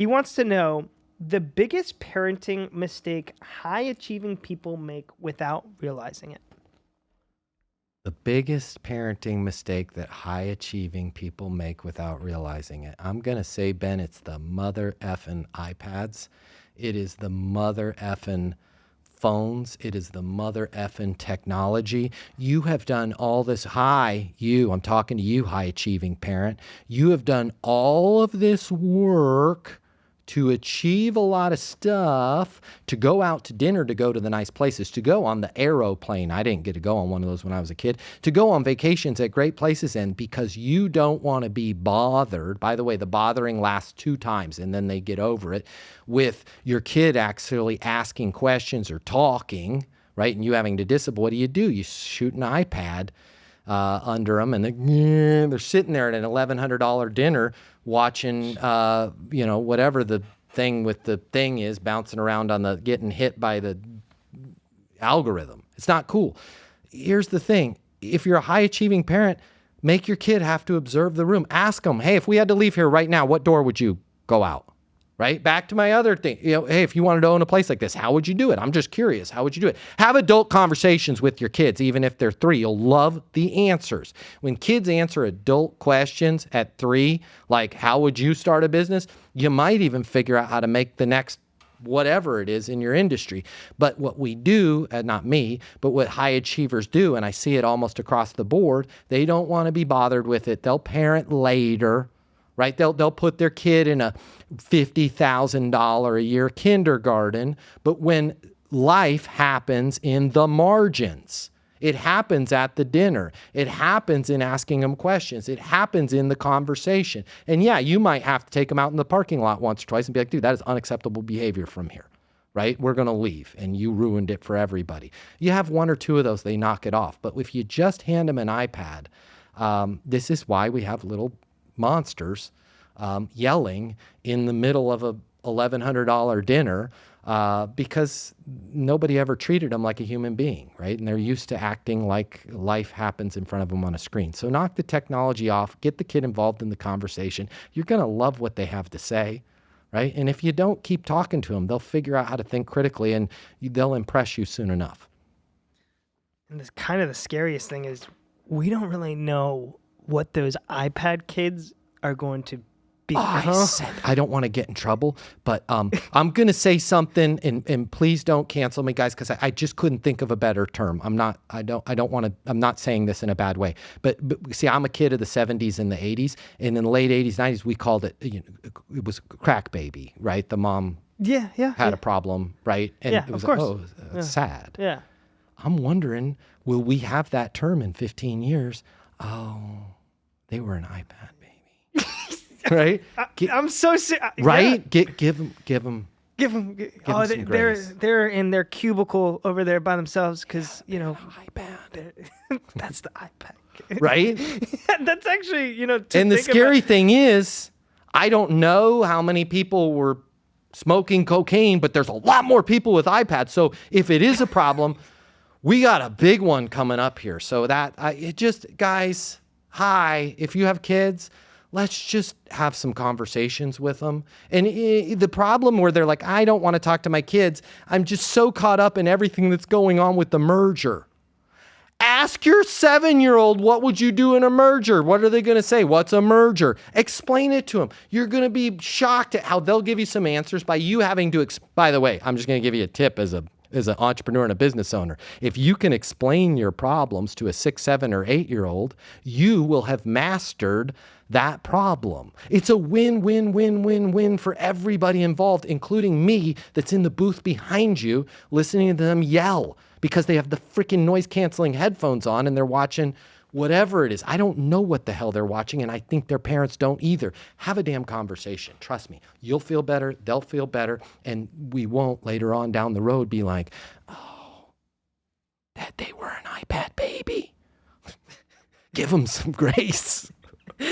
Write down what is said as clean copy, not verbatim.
He wants to know the biggest parenting mistake high achieving people make without realizing it. The biggest parenting mistake that high achieving people make without realizing it. I'm going to say, Ben, it's the mother effing iPads. It is the mother effing phones. It is the mother effing technology. You have done all this. I'm talking to you, high achieving parent. You have done all of this work to achieve a lot of stuff, to go out to dinner, to go to the nice places, to go on the aeroplane. I didn't get to go on one of those when I was a kid, to go on vacations at great places. And because you don't want to be bothered, by the way, the bothering lasts 2 times and then they get over it, with your kid actually asking questions or talking, right? And you having to discipline, what do? You shoot an iPad under them, and they're sitting there at an $1,100 dinner watching, whatever the thing with the thing is, bouncing around on getting hit by the algorithm. It's not cool. Here's the thing. If you're a high achieving parent, make your kid have to observe the room. Ask them, hey, if we had to leave here right now, what door would you go out? Right? Back to my other thing. Hey, if you wanted to own a place like this, how would you do it? I'm just curious. How would you do it? Have adult conversations with your kids, even if they're 3. You'll love the answers. When kids answer adult questions at 3, like, how would you start a business? You might even figure out how to make the next whatever it is in your industry. But what we do, not me, but what high achievers do, and I see it almost across the board, they don't want to be bothered with it. They'll parent later. Right? They'll put their kid in a $50,000 a year kindergarten, but when life happens in the margins, it happens at the dinner, it happens in asking them questions, it happens in the conversation. And yeah, you might have to take them out in the parking lot once or twice and be like, dude, that is unacceptable behavior from here. Right? We're going to leave, and you ruined it for everybody. You have 1 or 2 of those, they knock it off. But if you just hand them an iPad, this is why we have little monsters yelling in the middle of a $1,100 dinner because nobody ever treated them like a human being, right? And they're used to acting like life happens in front of them on a screen. So knock the technology off, get the kid involved in the conversation. You're going to love what they have to say, right? And if you don't keep talking to them, they'll figure out how to think critically, and they'll impress you soon enough. And this kind of the scariest thing is we don't really know what those iPad kids are going to I don't want to get in trouble, but I'm going to say something, and please don't cancel me, guys, because I just couldn't think of a better term. I'm not saying this in a bad way, but see, I'm a kid of the 70s and the 80s, and in the late 80s, 90s, we called it, it was crack baby, right? The mom had a problem, right? And it was, sad. Yeah. I'm wondering, will we have that term in 15 years? Oh, they were an iPad baby. Right? I'm so right. Yeah. Give them. Oh, they're in their cubicle over there by themselves because iPad. That's the iPad, right? That's actually And the scary thing is, I don't know how many people were smoking cocaine, but there's a lot more people with iPads. So if it is a problem, we got a big one coming up here. So guys, if you have kids, let's just have some conversations with them. And the problem where they're like, I don't want to talk to my kids, I'm just so caught up in everything that's going on with the merger. Ask your 7-year-old, what would you do in a merger? What are they going to say? What's a merger? Explain it to them. You're going to be shocked at how they'll give you some answers by you having to, by the way, I'm just going to give you a tip as an entrepreneur and a business owner. If you can explain your problems to a 6, 7, or 8-year-old, you will have mastered that problem. It's a win, win, win, win, win for everybody involved, including me that's in the booth behind you listening to them yell because they have the freaking noise canceling headphones on and they're watching whatever it is. I don't know what the hell they're watching, and I think their parents don't either. Have a damn conversation. Trust me. You'll feel better. They'll feel better. And we won't later on down the road be like, oh, that they were an iPad baby. Give them some grace.